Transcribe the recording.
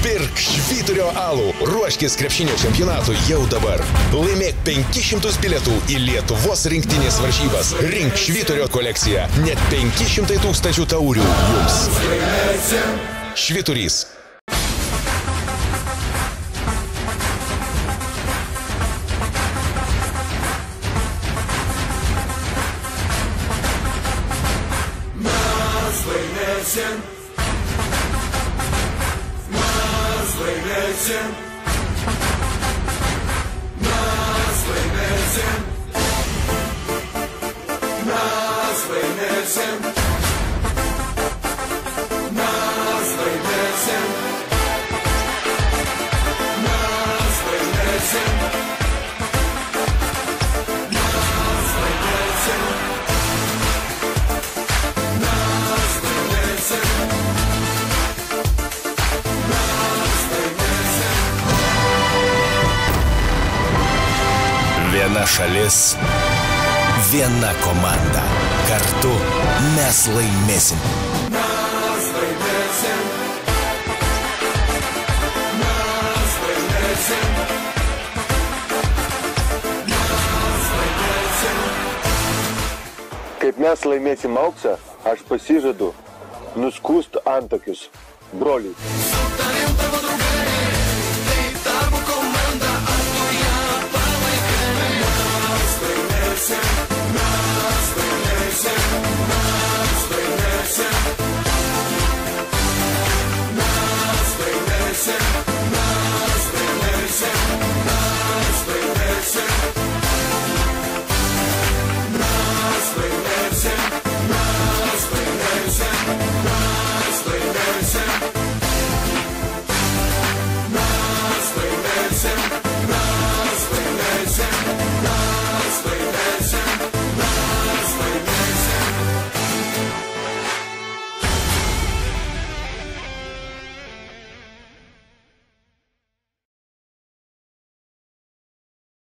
Pirk Švyturio alų. Ruoškis krepšinio čempionatui jau dabar. Laimėk 500 bilietų į Lietuvos rinktinės varžybas. Rink Švyturio kolekciją. Net 500 000 taurių jums. Švyturys. Viena šalis, viena komanda. Kartu mes laimėsim. Mes laimėsim. Mes laimėsim. Mes laimėsim. Kaip mes laimėsim auksą, aš pasižadu nuskust antakius, broliai. Mes laimėsim.